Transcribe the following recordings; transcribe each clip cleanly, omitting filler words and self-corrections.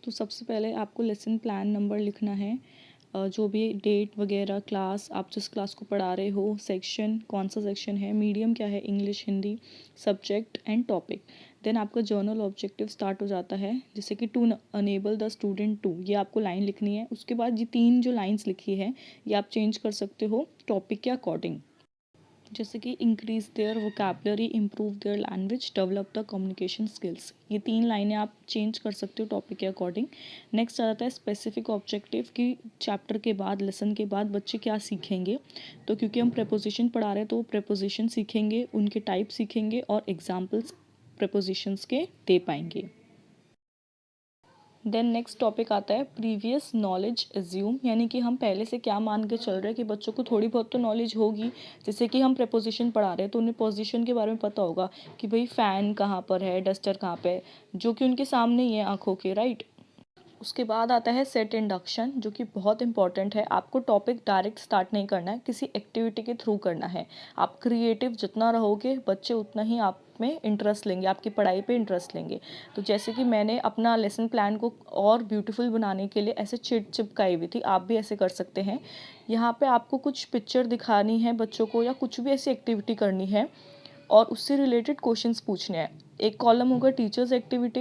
तो सबसे पहले आपको लेसन प्लान नंबर लिखना है, जो भी डेट वगैरह, क्लास, आप जिस क्लास को पढ़ा रहे हो, सेक्शन कौन सा सेक्शन है, मीडियम क्या है, English, Hindi, subject and topic. Then आपका जर्नल ऑब्जेक्टिव स्टार्ट हो जाता है, जैसे कि to enable the student to, ये आपको लाइन लिखनी है। उसके बाद ये 3 जो लाइन्स लिखी है ये आप चेंज कर सकते हो टॉपिक के अकॉर्डिंग, जैसे कि increase their vocabulary, improve their language, develop the communication skills. ये 3 लाइनें आप चेंज कर सकते हो टॉपिक के अकॉर्डिंग। नेक्स्ट आ जाता है स्पेसिफिक ऑब्जेक्टिव कि चैप्टर के बाद, लेसन के बाद बच्चे क्या सीखेंगे। तो क्योंकि हम प्रेपोजिशन पढ़ा रहे हैं तो वो प्रेपोजिशन सीखेंगे, उनके टाइप सीखेंगे और एग्जाम्पल्स प्रेपोजिशंस के दे पाएंगे। देन नेक्स्ट टॉपिक आता है प्रीवियस नॉलेज एज्यूम, यानी कि हम पहले से क्या मान के चल रहे हैं कि बच्चों को थोड़ी बहुत तो नॉलेज होगी। जैसे कि हम प्रेपोजिशन पढ़ा रहे हैं तो उन्हें पोजीशन के बारे में पता होगा कि भाई फ़ैन कहाँ पर है, डस्टर कहाँ पे है, जो कि उनके सामने ही है आँखों के, राइट। उसके बाद आता है सेट इंडक्शन, जो कि बहुत इंपॉर्टेंट है। आपको टॉपिक डायरेक्ट स्टार्ट नहीं करना है, किसी एक्टिविटी के थ्रू करना है। आप क्रिएटिव जितना रहोगे बच्चे उतना ही आप में इंटरेस्ट लेंगे, आपकी पढ़ाई पे इंटरेस्ट लेंगे। तो जैसे कि मैंने अपना लेसन प्लान को और ब्यूटीफुल बनाने के लिए ऐसे चिट चिपकाई हुई थी, आप भी ऐसे कर सकते हैं। यहाँ पे आपको कुछ पिक्चर दिखानी है बच्चों को या कुछ भी ऐसी एक्टिविटी करनी है और उससे रिलेटेड क्वेश्चंस पूछने हैं। एक कॉलम होगा टीचर्स एक्टिविटी,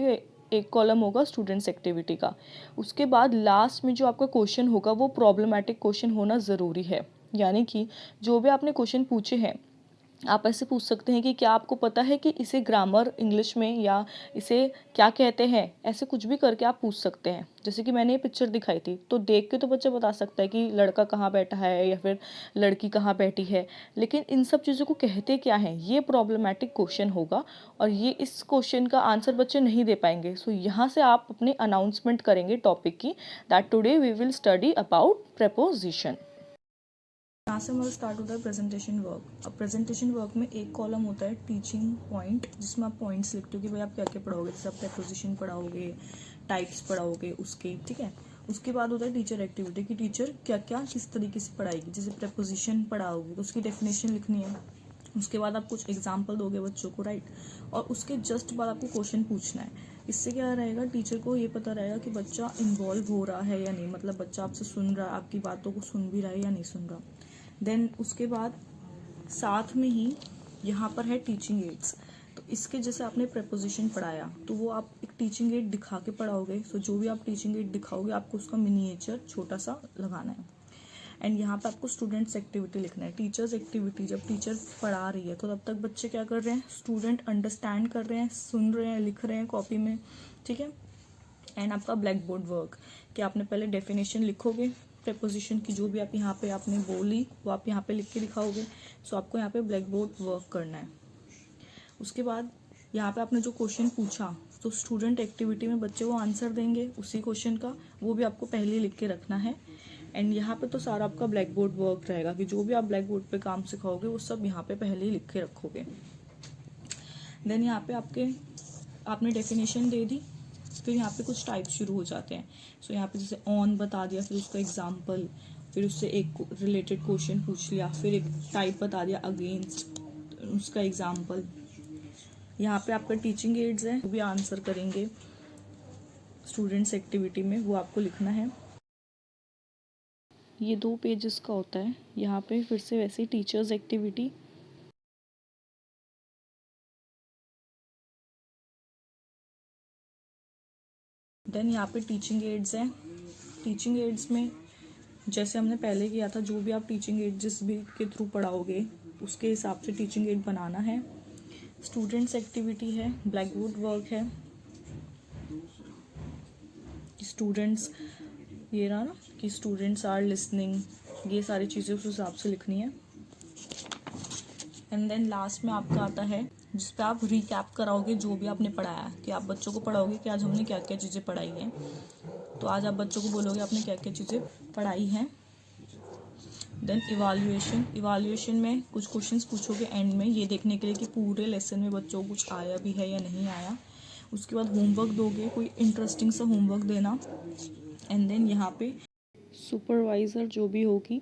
एक कॉलम होगा स्टूडेंट्स एक्टिविटी का। उसके बाद लास्ट में जो आपका क्वेश्चन होगा वो प्रॉब्लमैटिक क्वेश्चन होना ज़रूरी है, यानी कि जो भी आपने क्वेश्चन पूछे हैं आप ऐसे पूछ सकते हैं कि क्या आपको पता है कि इसे ग्रामर इंग्लिश में या इसे क्या कहते हैं, ऐसे कुछ भी करके आप पूछ सकते हैं। जैसे कि मैंने ये पिक्चर दिखाई थी तो देख के तो बच्चा बता सकता है कि लड़का कहाँ बैठा है या फिर लड़की कहाँ बैठी है, लेकिन इन सब चीज़ों को कहते क्या हैं ये प्रॉब्लमैटिक क्वेश्चन होगा और ये इस क्वेश्चन का आंसर बच्चे नहीं दे पाएंगे। सो यहाँ से आप अपनी अनाउंसमेंट करेंगे टॉपिक की, that today we will study about preposition. यहाँ से हमारा स्टार्ट होता है प्रेजेंटेशन वर्क। अब प्रेजेंटेशन वर्क में एक कॉलम होता है टीचिंग पॉइंट, जिसमें आप पॉइंट्स लिखते हो कि भाई आप क्या क्या पढ़ाओगे। जैसे आप प्रेपोजिशन पढ़ाओगे, टाइप्स पढ़ाओगे उसके, ठीक है। उसके बाद होता है टीचर एक्टिविटी कि टीचर क्या क्या किस तरीके से पढ़ाएगी। जैसे प्रेपोजिशन पढ़ाओगे तो उसकी डेफिनेशन लिखनी है। उसके बाद आप कुछ एग्जाम्पल दोगे बच्चों को, राइट। और उसके जस्ट बाद आपको क्वेश्चन पूछना है। इससे क्या रहेगा, टीचर को ये पता रहेगा कि बच्चा इन्वॉल्व हो रहा है या नहीं, मतलब बच्चा आपसे सुन रहा है, आपकी बातों को सुन भी रहा है या नहीं सुन रहा। देन उसके बाद साथ में ही यहाँ पर है टीचिंग एड्स। तो इसके जैसे आपने प्रेपोजिशन पढ़ाया तो वो आप एक टीचिंग एड दिखा के पढ़ाओगे। सो जो भी आप टीचिंग एड दिखाओगे आपको उसका मिनिएचर छोटा सा लगाना है। एंड यहाँ पे आपको स्टूडेंट्स एक्टिविटी लिखना है। टीचर्स एक्टिविटी, जब टीचर पढ़ा रही है तो तब तक बच्चे क्या कर रहे हैं, स्टूडेंट अंडरस्टैंड कर रहे हैं, सुन रहे हैं, लिख रहे हैं कॉपी में, ठीक है। एंड आपका ब्लैक बोर्ड वर्क कि आपने पहले डेफिनेशन लिखोगे प्रेपोजिशन की, जो भी आप यहाँ पे आपने बोली वो आप यहाँ पे लिख के दिखाओगे। सो आपको यहाँ पे ब्लैक बोर्ड वर्क करना है। उसके बाद यहाँ पे आपने जो क्वेश्चन पूछा तो स्टूडेंट एक्टिविटी में बच्चे वो आंसर देंगे उसी क्वेश्चन का, वो भी आपको पहले लिख के रखना है। एंड यहाँ पे तो सारा आपका ब्लैक बोर्ड वर्क रहेगा कि जो भी आप ब्लैक बोर्ड पे काम सिखाओगे वो सब यहाँ पे पहले ही लिख के रखोगे। देन यहाँ पे आपने डेफिनेशन दे दी, फिर यहाँ पे कुछ टाइप शुरू हो जाते हैं। सो यहाँ पे जैसे ऑन बता दिया, फिर उसका एग्जाम्पल, फिर उससे एक रिलेटेड क्वेश्चन पूछ लिया, फिर एक टाइप बता दिया अगेंस्ट, उसका एग्जाम्पल। यहाँ पे आपका टीचिंग एड्स है, वो भी आंसर करेंगे स्टूडेंट्स एक्टिविटी में, वो आपको लिखना है। ये 2 पेजेस का होता है। यहाँ पे फिर से वैसे टीचर्स एक्टिविटी, देन यहाँ पे टीचिंग एड्स हैं। टीचिंग एड्स में जैसे हमने पहले किया था, जो भी आप टीचिंग एड जिस भी के थ्रू पढ़ाओगे उसके हिसाब से टीचिंग एड बनाना है। स्टूडेंट्स एक्टिविटी है, ब्लैक बोर्ड वर्क है, स्टूडेंट्स ये रहा ना कि स्टूडेंट्स आर लिसनिंग, ये सारी चीज़ें उस हिसाब से लिखनी है। एंड देन लास्ट में आपका आता है जिस पे आप रिकैप कराओगे जो भी आपने पढ़ाया, कि आप बच्चों को पढ़ाओगे कि आज हमने क्या क्या चीज़ें पढ़ाई हैं। तो आज आप बच्चों को बोलोगे आपने क्या क्या चीज़ें पढ़ाई हैं। देन इवाल्यूएशन में कुछ क्वेश्चंस पूछोगे एंड में, ये देखने के लिए कि पूरे लेसन में बच्चों को कुछ आया भी है या नहीं आया। उसके बाद होमवर्क दोगे, कोई इंटरेस्टिंग सा होमवर्क देना। एंड देन यहाँ पे सुपरवाइज़र जो भी होगी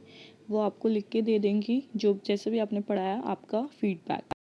वो आपको लिख के दे देंगी, जो जैसे भी आपने पढ़ाया आपका फीडबैक।